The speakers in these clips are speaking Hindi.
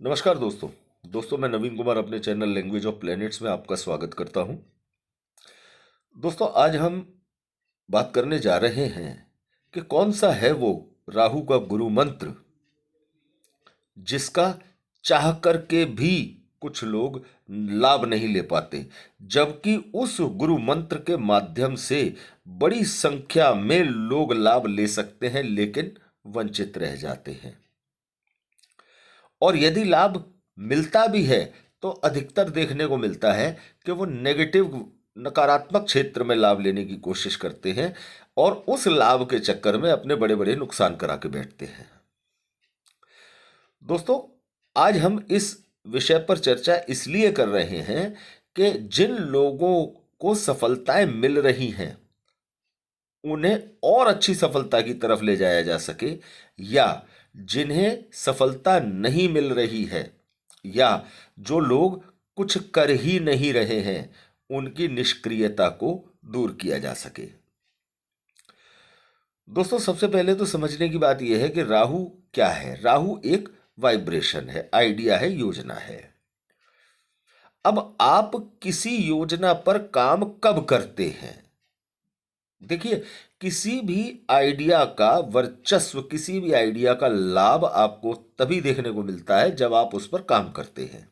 नमस्कार दोस्तों मैं नवीन कुमार अपने चैनल लैंग्वेज ऑफ प्लैनेट्स में आपका स्वागत करता हूं। दोस्तों आज हम बात करने जा रहे हैं कि कौन सा है वो राहु का गुरु मंत्र जिसका चाह करके भी कुछ लोग लाभ नहीं ले पाते, जबकि उस गुरु मंत्र के माध्यम से बड़ी संख्या में लोग लाभ ले सकते हैं लेकिन वंचित रह जाते हैं। और यदि लाभ मिलता भी है तो अधिकतर देखने को मिलता है कि वो नकारात्मक क्षेत्र में लाभ लेने की कोशिश करते हैं और उस लाभ के चक्कर में अपने बड़े बड़े नुकसान करा के बैठते हैं। दोस्तों आज हम इस विषय पर चर्चा इसलिए कर रहे हैं कि जिन लोगों को सफलताएं मिल रही हैं उन्हें और अच्छी सफलता की तरफ ले जाया जा सके, या जिन्हें सफलता नहीं मिल रही है या जो लोग कुछ कर ही नहीं रहे हैं उनकी निष्क्रियता को दूर किया जा सके। दोस्तों सबसे पहले तो समझने की बात यह है कि राहु क्या है। राहु एक वाइब्रेशन है, आइडिया है, योजना है। अब आप किसी योजना पर काम कब करते हैं? देखिए, किसी भी आइडिया का वर्चस्व, किसी भी आइडिया का लाभ आपको तभी देखने को मिलता है जब आप उस पर काम करते हैं।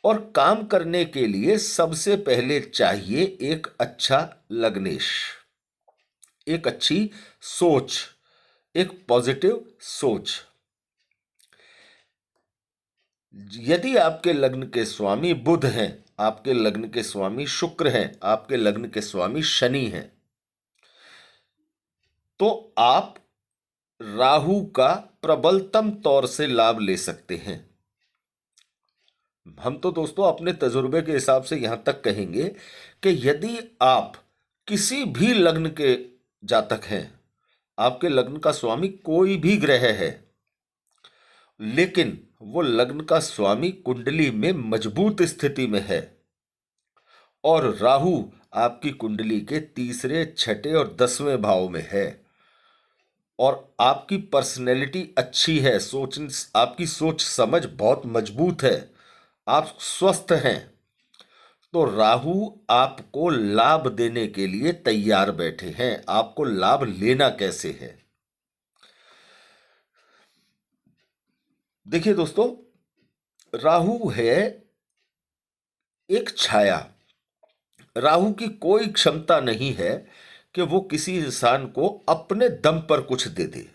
और काम करने के लिए सबसे पहले चाहिए एक अच्छा लग्नेश, एक अच्छी सोच, एक पॉजिटिव सोच। यदि आपके लग्न के स्वामी बुध हैं, आपके लग्न के स्वामी शुक्र हैं, आपके लग्न के स्वामी शनि हैं, तो आप राहु का प्रबलतम तौर से लाभ ले सकते हैं। हम तो दोस्तों अपने तजुर्बे के हिसाब से यहां तक कहेंगे कि यदि आप किसी भी लग्न के जातक हैं, आपके लग्न का स्वामी कोई भी ग्रह है, लेकिन वो लग्न का स्वामी कुंडली में मजबूत स्थिति में है और राहु आपकी कुंडली के तीसरे, छठे और 10वें भाव में है और आपकी पर्सनैलिटी अच्छी है, आपकी सोच समझ बहुत मजबूत है, आप स्वस्थ हैं, तो राहु आपको लाभ देने के लिए तैयार बैठे हैं। आपको लाभ लेना कैसे है? देखिए दोस्तों, राहु है एक छाया। राहु की कोई क्षमता नहीं है कि वो किसी इंसान को अपने दम पर कुछ दे दे।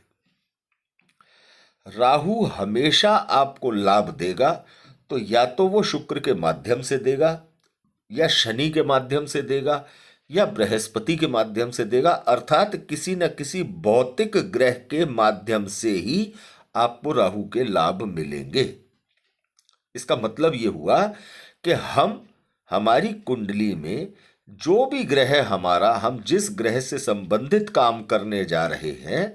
राहु हमेशा आपको लाभ देगा तो या तो वो शुक्र के माध्यम से देगा, या शनि के माध्यम से देगा, या बृहस्पति के माध्यम से देगा, अर्थात किसी न किसी भौतिक ग्रह के माध्यम से ही आपको राहु के लाभ मिलेंगे। इसका मतलब यह हुआ कि हमारी कुंडली में जो भी ग्रह हमारा, हम जिस ग्रह से संबंधित काम करने जा रहे हैं,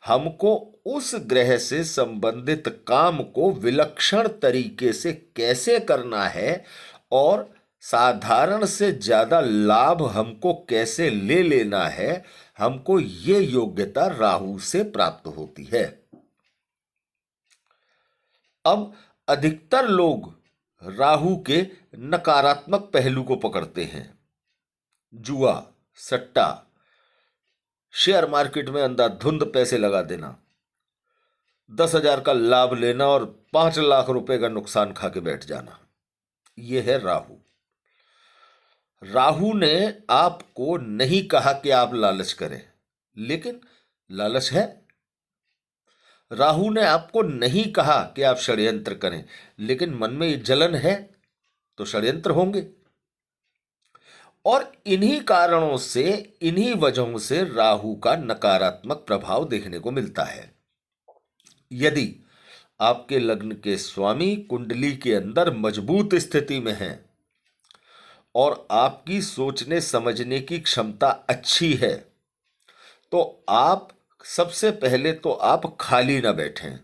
हमको उस ग्रह से संबंधित काम को विलक्षण तरीके से कैसे करना है और साधारण से ज्यादा लाभ हमको कैसे ले लेना है, हमको ये योग्यता राहु से प्राप्त होती है। अब अधिकतर लोग राहु के नकारात्मक पहलू को पकड़ते हैं। जुआ, सट्टा, शेयर मार्केट में अंधाधुंध पैसे लगा देना, 10,000 का लाभ लेना और 5 लाख रुपए का नुकसान खा के बैठ जाना, यह है राहु। राहु ने आपको नहीं कहा कि आप लालच करें, लेकिन लालच है। राहु ने आपको नहीं कहा कि आप षड्यंत्र करें, लेकिन मन में ये जलन है तो षड्यंत्र होंगे। और इन्हीं कारणों से, इन्हीं वजहों से राहु का नकारात्मक प्रभाव देखने को मिलता है। यदि आपके लग्न के स्वामी कुंडली के अंदर मजबूत स्थिति में हैं और आपकी सोचने समझने की क्षमता अच्छी है, तो आप सबसे पहले तो आप खाली ना बैठें।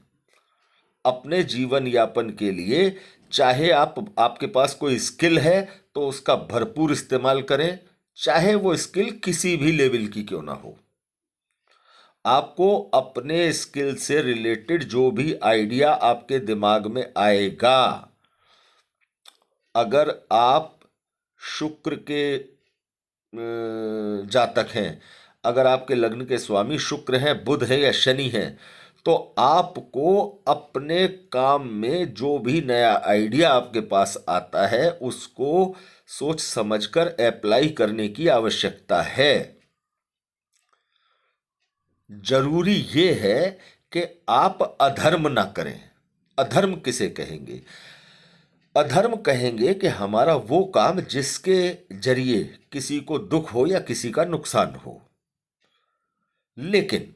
अपने जीवन यापन के लिए चाहे आपके पास कोई स्किल है तो उसका भरपूर इस्तेमाल करें, चाहे वो स्किल किसी भी लेवल की क्यों ना हो। आपको अपने स्किल से रिलेटेड जो भी आइडिया आपके दिमाग में आएगा, अगर आप शुक्र के जातक हैं, अगर आपके लग्न के स्वामी शुक्र हैं, बुध है या शनि है, तो आपको अपने काम में जो भी नया आइडिया आपके पास आता है उसको सोच समझकर अप्लाई करने की आवश्यकता है। जरूरी ये है कि आप अधर्म ना करें। अधर्म किसे कहेंगे? अधर्म कहेंगे कि हमारा वो काम जिसके जरिए किसी को दुख हो या किसी का नुकसान हो, लेकिन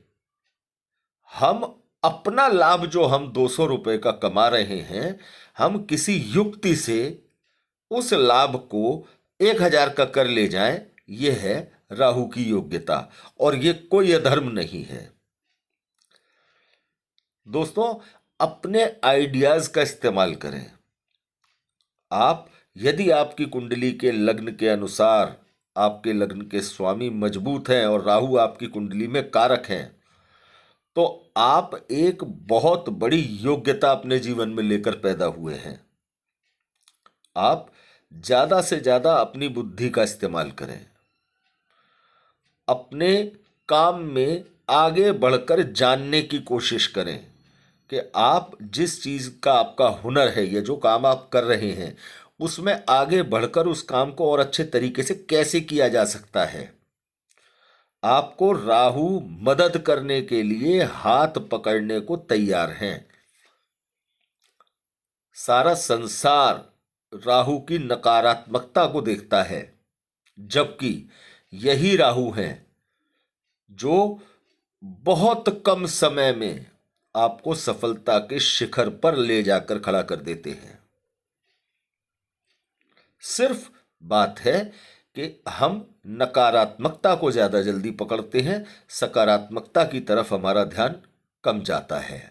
हम अपना लाभ जो हम 200 रुपए का कमा रहे हैं, हम किसी युक्ति से उस लाभ को 1000 का कर ले जाएं, यह है राहु की योग्यता, और ये कोई अधर्म नहीं है। दोस्तों, अपने आइडियाज का इस्तेमाल करें। आप यदि आपकी कुंडली के लग्न के अनुसार आपके लग्न के स्वामी मजबूत हैं और राहु आपकी कुंडली में कारक हैं, तो आप एक बहुत बड़ी योग्यता अपने जीवन में लेकर पैदा हुए हैं। आप ज्यादा से ज्यादा अपनी बुद्धि का इस्तेमाल करें। अपने काम में आगे बढ़कर जानने की कोशिश करें कि आप जिस चीज का आपका हुनर है, ये जो काम आप कर रहे हैं, उसमें आगे बढ़कर उस काम को और अच्छे तरीके से कैसे किया जा सकता है। आपको राहु मदद करने के लिए हाथ पकड़ने को तैयार हैं। सारा संसार राहु की नकारात्मकता को देखता है, जबकि यही राहु हैं जो बहुत कम समय में आपको सफलता के शिखर पर ले जाकर खड़ा कर देते हैं। सिर्फ बात है कि हम नकारात्मकता को ज्यादा जल्दी पकड़ते हैं, सकारात्मकता की तरफ हमारा ध्यान कम जाता है।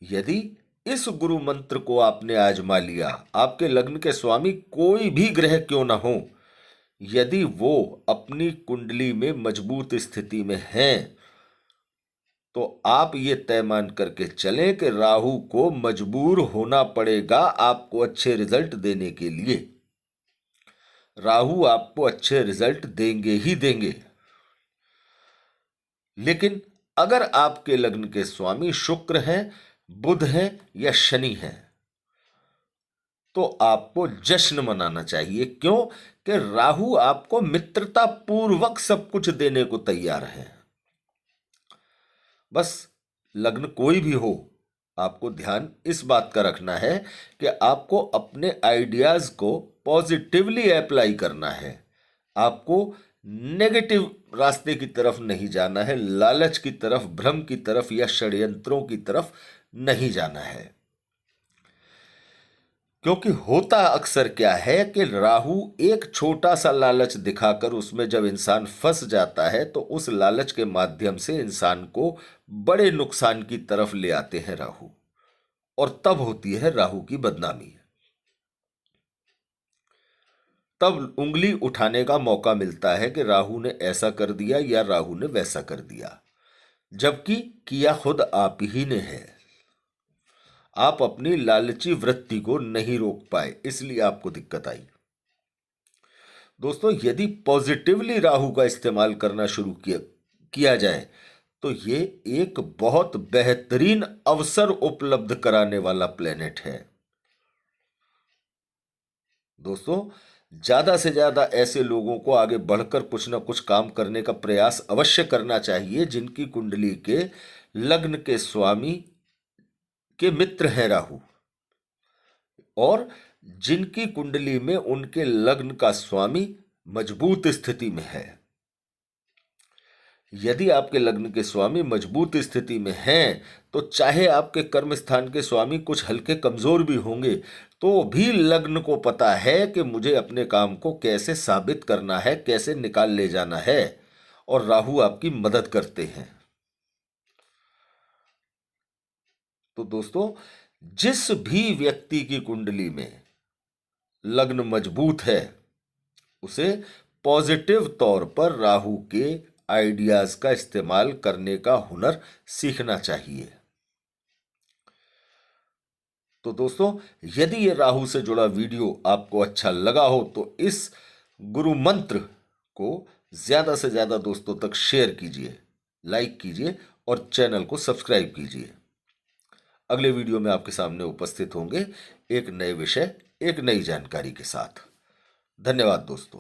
यदि इस गुरु मंत्र को आपने आजमा लिया, आपके लग्न के स्वामी कोई भी ग्रह क्यों ना हो, यदि वो अपनी कुंडली में मजबूत स्थिति में हैं, तो आप ये तय मान करके चलें कि राहु को मजबूर होना पड़ेगा आपको अच्छे रिजल्ट देने के लिए। राहु आपको अच्छे रिजल्ट देंगे ही देंगे। लेकिन अगर आपके लग्न के स्वामी शुक्र हैं, बुध हैं या शनि हैं, तो आपको जश्न मनाना चाहिए। क्यों? कि राहु आपको मित्रता पूर्वक सब कुछ देने को तैयार है। बस लग्न कोई भी हो, आपको ध्यान इस बात का रखना है कि आपको अपने आइडियाज को पॉजिटिवली अप्लाई करना है। आपको नेगेटिव रास्ते की तरफ नहीं जाना है, लालच की तरफ, भ्रम की तरफ या षड्यंत्रों की तरफ नहीं जाना है। क्योंकि होता अक्सर क्या है कि राहु एक छोटा सा लालच दिखाकर उसमें जब इंसान फंस जाता है, तो उस लालच के माध्यम से इंसान को बड़े नुकसान की तरफ ले आते हैं राहु, और तब होती है राहु की बदनामी। तब उंगली उठाने का मौका मिलता है कि राहु ने ऐसा कर दिया या राहु ने वैसा कर दिया, जबकि किया खुद आप ही ने है। आप अपनी लालची वृत्ति को नहीं रोक पाए, इसलिए आपको दिक्कत आई। दोस्तों, यदि पॉजिटिवली राहु का इस्तेमाल करना शुरू किया जाए, तो ये एक बहुत बेहतरीन अवसर उपलब्ध कराने वाला प्लेनेट है। दोस्तों, ज्यादा से ज्यादा ऐसे लोगों को आगे बढ़कर कुछ ना कुछ काम करने का प्रयास अवश्य करना चाहिए, जिनकी कुंडली के लग्न के स्वामी के मित्र हैं राहु, और जिनकी कुंडली में उनके लग्न का स्वामी मजबूत स्थिति में है। यदि आपके लग्न के स्वामी मजबूत स्थिति में हैं, तो चाहे आपके कर्म स्थान के स्वामी कुछ हल्के कमजोर भी होंगे, तो भी लग्न को पता है कि मुझे अपने काम को कैसे साबित करना है, कैसे निकाल ले जाना है, और राहु आपकी मदद करते हैं। तो दोस्तों, जिस भी व्यक्ति की कुंडली में लग्न मजबूत है, उसे पॉजिटिव तौर पर राहु के आइडियाज का इस्तेमाल करने का हुनर सीखना चाहिए। तो दोस्तों, यदि ये राहु से जुड़ा वीडियो आपको अच्छा लगा हो तो इस गुरु मंत्र को ज्यादा से ज्यादा दोस्तों तक शेयर कीजिए, लाइक कीजिए और चैनल को सब्सक्राइब कीजिए। अगले वीडियो में आपके सामने उपस्थित होंगे एक नए विषय, एक नई जानकारी के साथ। धन्यवाद दोस्तों।